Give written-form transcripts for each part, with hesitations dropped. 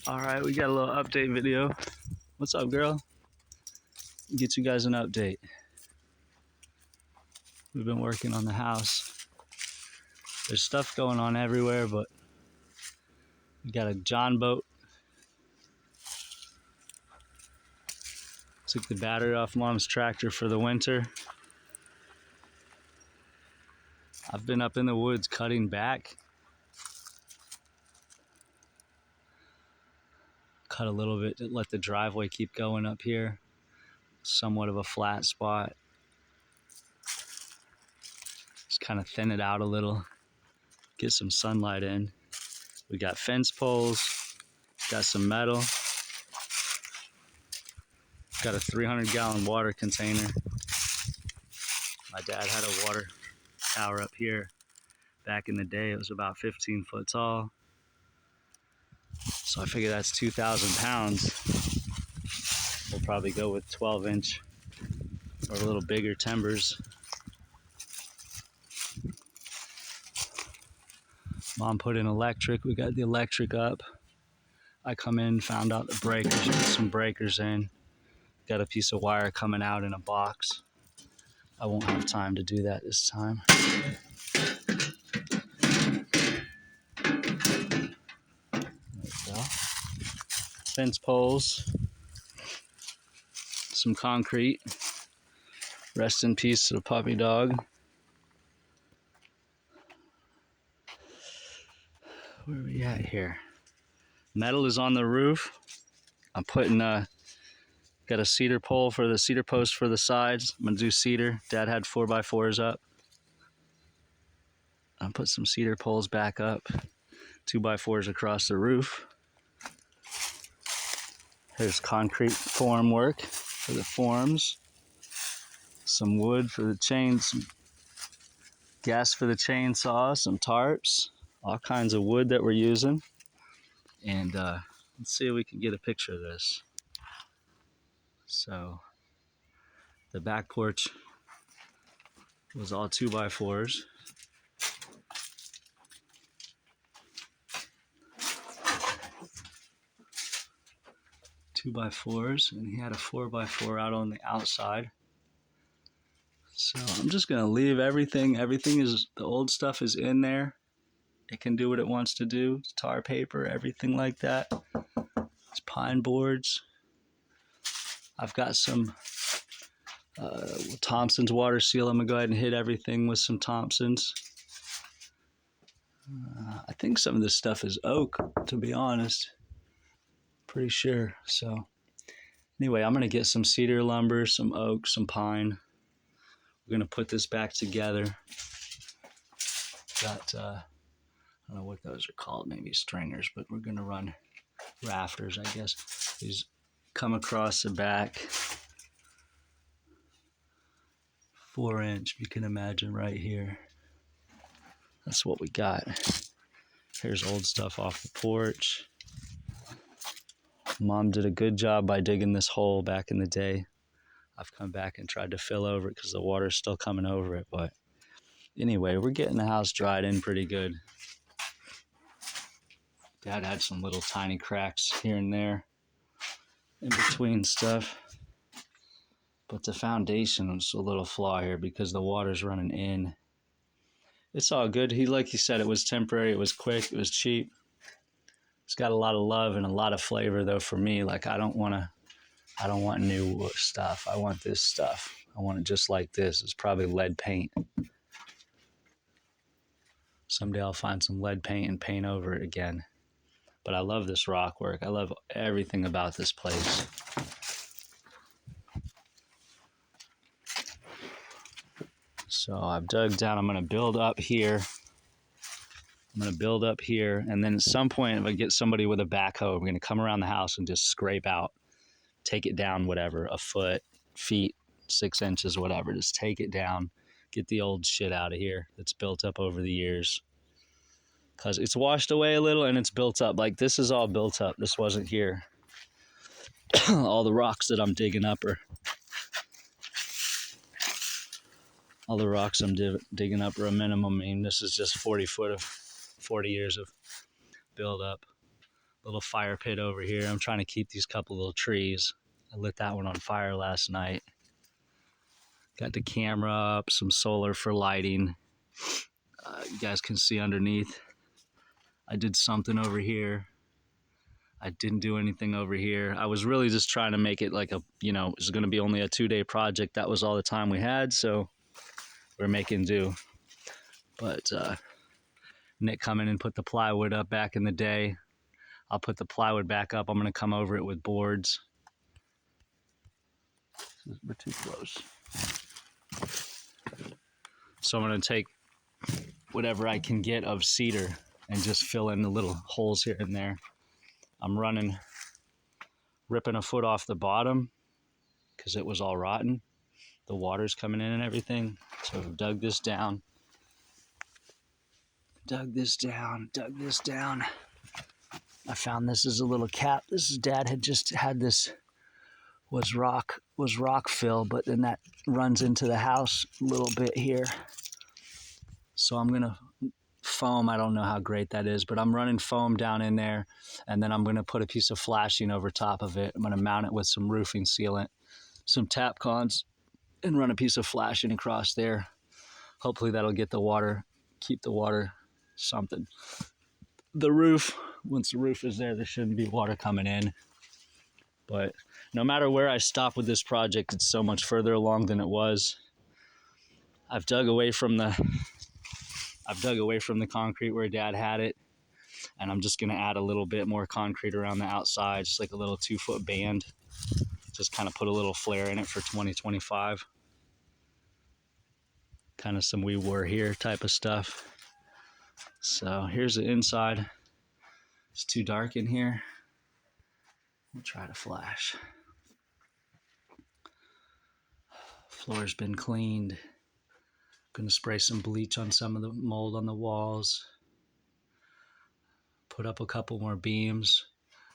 All right, we got a little update video. What's up, girl? Get you guys an update. We've been working on the house. There's stuff going on everywhere, but we got a John boat. Took the battery off Mom's tractor for the winter. I've been up in the woods cutting back. Cut a little bit to let the driveway keep going up here. Somewhat of a flat spot. Just kind of thin it out a little. Get some sunlight in. We got fence poles. Got some metal. Got a 300-gallon water container. My dad had a water tower up here. Back in the day, it was about 15 foot tall. So I figure that's 2,000 pounds. We'll probably go with 12-inch or a little bigger timbers. Mom put in electric. We got the electric up. I come in, found out the breakers, put some breakers in. Got a piece of wire coming out in a box. I won't have time to do that this time. There we go. Fence poles. Some concrete. Rest in peace to the puppy dog. Where are we at here? Metal is on the roof. I'm putting got a cedar pole for the cedar post for the sides. I'm gonna do cedar. Dad had 4x4s up. I'll put some cedar poles back up. 2x4s across the roof. Here's concrete form work for the forms. Some wood for the chains. Some gas for the chainsaw. Some tarps. All kinds of wood that we're using. And let's see if we can get a picture of this. So the back porch was all 2x4s. And he had a 4x4 out on the outside. So I'm just gonna leave everything. Everything is, the old stuff is in there. It can do what it wants to do. It's tar paper, everything like that. It's pine boards. I've got some Thompson's water seal. I'm gonna go ahead and hit everything with some Thompson's. I think some of this stuff is oak, to be honest. Pretty sure. So anyway, I'm gonna get some cedar lumber, some oak, some pine. We're gonna put this back together. Got I don't know what those are called, maybe stringers, but we're gonna run rafters, I guess. These come across the back. 4-inch, you can imagine right here. That's what we got. Here's old stuff off the porch. Mom did a good job by digging this hole back in the day. I've come back and tried to fill over it because the water's still coming over it. But anyway, we're getting the house dried in pretty good. Dad had some little tiny cracks here and there in between stuff. But the foundation was a little flaw here because the water's running in. It's all good. Like he said, it was temporary, it was quick, it was cheap. It's got a lot of love and a lot of flavor though for me. Like I don't want new stuff. I want this stuff. I want it just like this. It's probably lead paint. Someday I'll find some lead paint and paint over it again. But I love this rock work. I love everything about this place. So I've dug down. I'm going to build up here. And then at some point, if I get somebody with a backhoe, we're going to come around the house and just scrape out, take it down, whatever, a foot, feet, 6 inches, whatever. Just take it down, get the old shit out of here that's built up over the years. Because it's washed away a little and it's built up. Like this is all built up. This wasn't here. All the rocks that I'm digging up are a minimum. I mean, this is just 40 years of build up. Little fire pit over here. I'm trying to keep these couple little trees. I lit that one on fire last night. Got the camera up, some solar for lighting. You guys can see underneath. I did something over here. I didn't do anything over here. I was really just trying to make it like a, it's going to be only a 2-day project. That was all the time we had, so we're making do. But Nick come in and put the plywood up back in the day. I'll put the plywood back up. I'm going to come over it with boards. We're too close. So I'm going to take whatever I can get of cedar and just fill in the little holes here and there. I'm ripping a foot off the bottom because it was all rotten. The water's coming in and everything. So I've dug this down. Dug this down. I found this as a little cap. This is Dad had just had this was rock fill, but then that runs into the house a little bit here. So I'm gonna foam. I don't know how great that is, but I'm running foam down in there, and then I'm gonna put a piece of flashing over top of it. I'm gonna mount it with some roofing sealant, some Tapcons, and run a piece of flashing across there. Hopefully that'll get the water, keep the water something. The roof, once the roof is there shouldn't be water coming in. But no matter where I stop with this project, it's so much further along than it was. I've dug away from the concrete where Dad had it, and I'm just gonna add a little bit more concrete around the outside, just like a little 2-foot band. Just kind of put a little flare in it for 2025. Kind of some we were here type of stuff. So here's the inside. It's too dark in here. We'll try to flash. Floor's been cleaned. Gonna spray some bleach on some of the mold on the walls. Put up a couple more beams.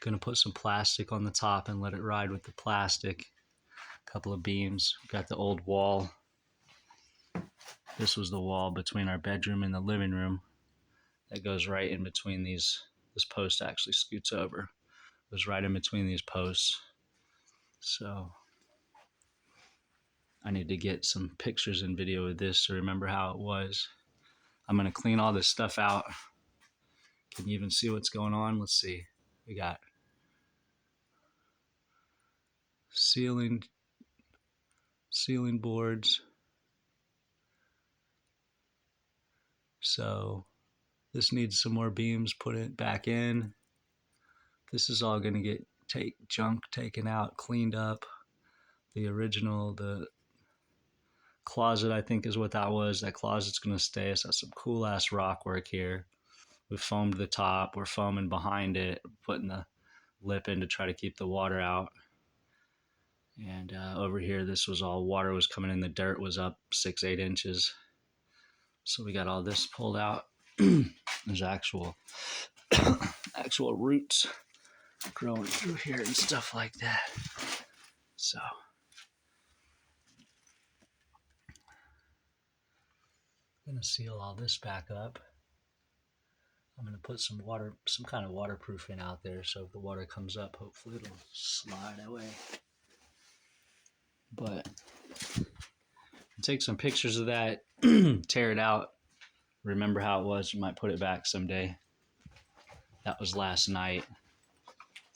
Gonna put some plastic on the top and let it ride with the plastic. A couple of beams. Got the old wall. This was the wall between our bedroom and the living room. That goes right in between these. This post actually scoots over. It was right in between these posts. So I need to get some pictures and video of this to remember how it was. I'm gonna clean all this stuff out. Can you even see what's going on? Let's see. We got ceiling boards. So this needs some more beams, put it back in. This is all gonna get junk taken out, cleaned up. The original, the closet, I think is what that was. That closet's gonna stay. It's got some cool ass rock work here. We foamed the top, we're foaming behind it, putting the lip in to try to keep the water out. And over here, this was all water was coming in. The dirt was up 6-8 inches. So we got all this pulled out. There's actual roots growing through here and stuff like that. So I'm gonna seal all this back up. I'm gonna put some kind of waterproofing out there, so if the water comes up, hopefully it'll slide away. But take some pictures of that, tear it out, remember how it was. You might put it back someday. That was last night.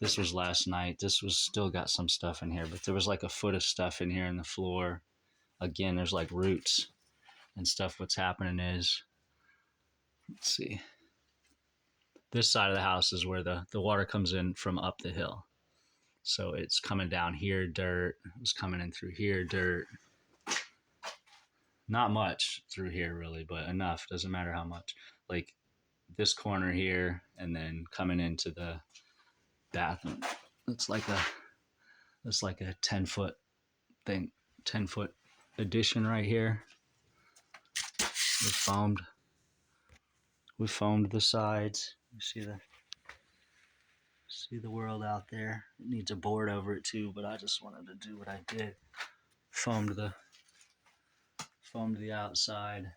This was last night. This was still got some stuff in here, but there was like a foot of stuff in here in the floor. Again, there's like roots and stuff. What's happening is, let's see. This side of the house is where the water comes in from up the hill. So it's coming down here, dirt. It's coming in through here, dirt. Not much through here really, but enough. Doesn't matter how much. Like this corner here, and then coming into the bathroom. It's like a 10-foot thing, 10-foot addition right here. We foamed the sides. You see the world out there. It needs a board over it too, but I just wanted to do what I did. Foamed the outside.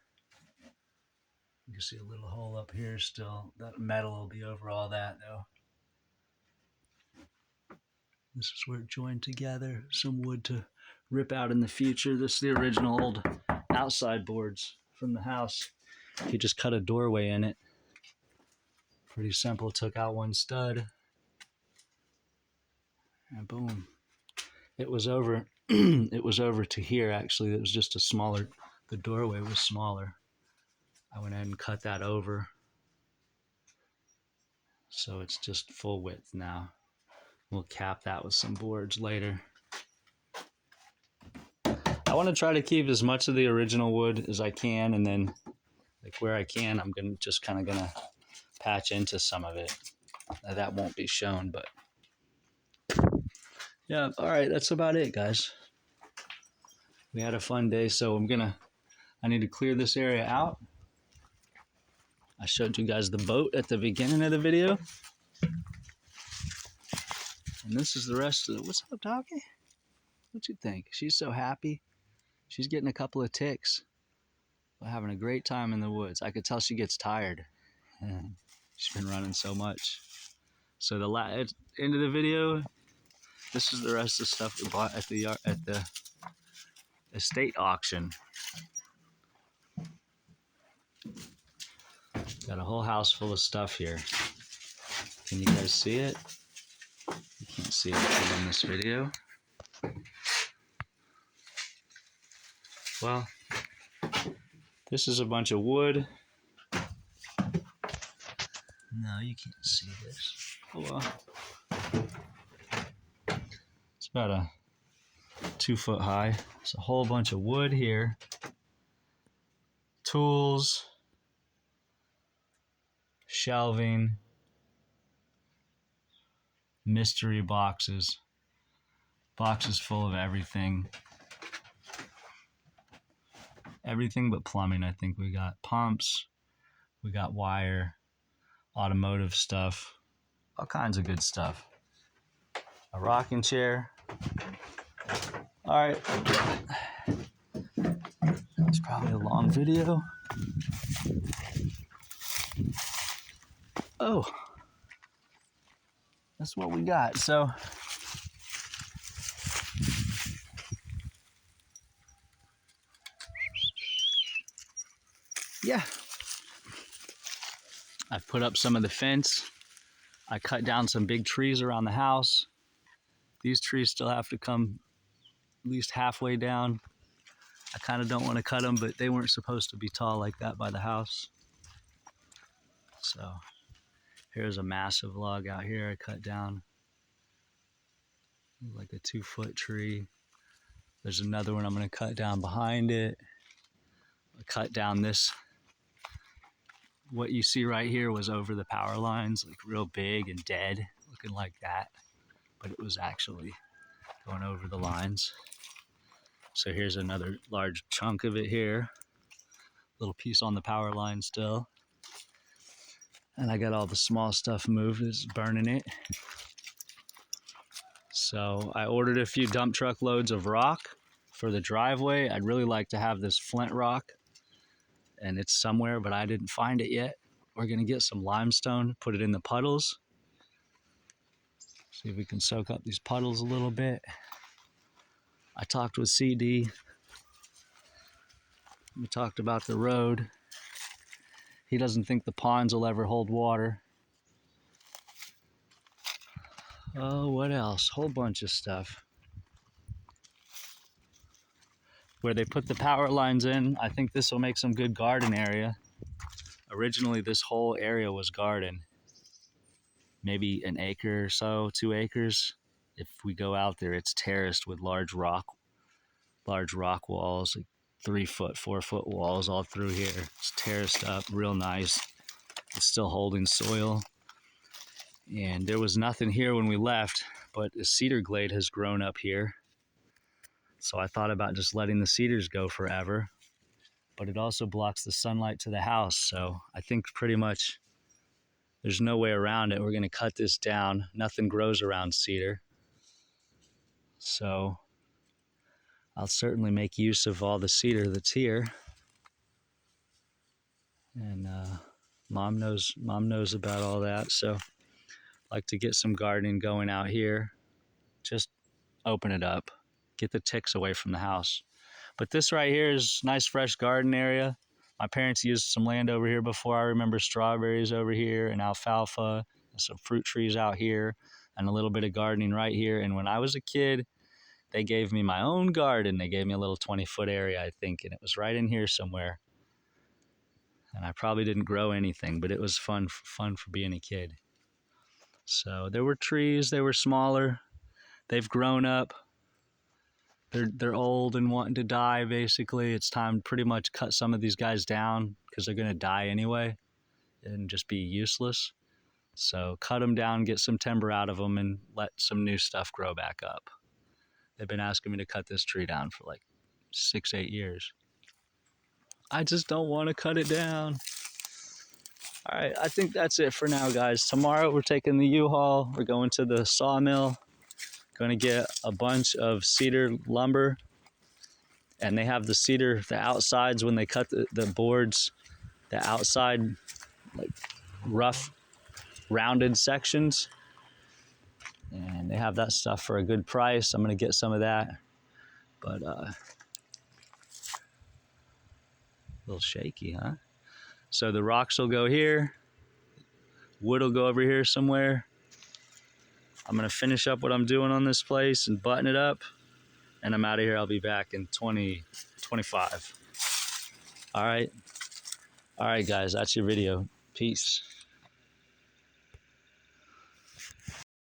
You can see a little hole up here still. That metal will be over all that though. This is where it joined together. Some wood to rip out in the future. This is the original old outside boards from the house. You just cut a doorway in it. Pretty simple. Took out one stud. And boom. It was over. It was over to here, actually. It was just a smaller, the doorway was smaller. I went ahead and cut that over. So it's just full width now. We'll cap that with some boards later. I want to try to keep as much of the original wood as I can, and then like where I can, I'm just kind of gonna patch into some of it. That won't be shown, but yeah. All right, that's about it, guys. We had a fun day, so I need to clear this area out. I showed you guys the boat at the beginning of the video. And this is the rest of it. What's up, Doggy? What you think? She's so happy. She's getting a couple of ticks. We're having a great time in the woods. I could tell she gets tired. She's been running so much. So the end of the video, this is the rest of the stuff we bought at the estate auction. Got a whole house full of stuff here. Can you guys see it? You can't see it in this video. Well, this is a bunch of wood. No, you can't see this. Oh well. It's about a 2 foot high. It's a whole bunch of wood here. Tools. Shelving. Mystery boxes. Boxes full of everything. Everything but plumbing, I think. We got pumps. We got wire. Automotive stuff. All kinds of good stuff. A rocking chair. All right. It's probably a long video. Oh. That's what we got. So yeah, I've put up some of the fence. I cut down some big trees around the house. These trees still have to come at least halfway down. I kind of don't want to cut them, but they weren't supposed to be tall like that by the house. So here's a massive log out here I cut down. Like a 2 foot tree. There's another one I'm going to cut down behind it. I cut down this. What you see right here was over the power lines, like real big and dead, looking like that. But it was actually going over the lines. So here's another large chunk of it here. Little piece on the power line still. And I got all the small stuff moved, it's burning it. So I ordered a few dump truck loads of rock for the driveway. I'd really like to have this flint rock, and it's somewhere, but I didn't find it yet. We're gonna get some limestone, put it in the puddles. See if we can soak up these puddles a little bit. I talked with CD. We talked about the road. He doesn't think the ponds will ever hold water. Oh, what else? Whole bunch of stuff. Where they put the power lines in, I think this will make some good garden area. Originally, this whole area was garden. Maybe an acre or so, 2 acres. If we go out there, it's terraced with large rock walls, like 3 foot, 4 foot walls all through here. It's terraced up, real nice. It's still holding soil. And there was nothing here when we left, but a cedar glade has grown up here. So I thought about just letting the cedars go forever, but it also blocks the sunlight to the house. So I think pretty much there's no way around it. We're going to cut this down. Nothing grows around cedar. So I'll certainly make use of all the cedar that's here. And mom knows about all that. So I like to get some gardening going out here. just open it up, get the ticks away from the house. But this right here is nice fresh garden area. My parents used some land over here before. I remember strawberries over here and alfalfa and some fruit trees out here and a little bit of gardening right here. And when I was a kid, they gave me my own garden. They gave me a little 20-foot area, I think, and it was right in here somewhere. And I probably didn't grow anything, but it was fun for being a kid. So there were trees, they were smaller. They've grown up. They're old and wanting to die, basically. It's time to pretty much cut some of these guys down because they're going to die anyway and just be useless. So cut them down, get some timber out of them, and let some new stuff grow back up. They've been asking me to cut this tree down for like 6-8 years. I just don't want to cut it down. All right, I think that's it for now, guys. Tomorrow we're taking the U-Haul. We're going to the sawmill. Going to get a bunch of cedar lumber. And they have the cedar, the outsides, when they cut the boards, the outside, like rough, rounded sections. And they have that stuff for a good price. I'm going to get some of that. But a little shaky, huh? So the rocks will go here. Wood will go over here somewhere. I'm going to finish up what I'm doing on this place and button it up. And I'm out of here. I'll be back in 2025. All right. All right, guys. That's your video. Peace.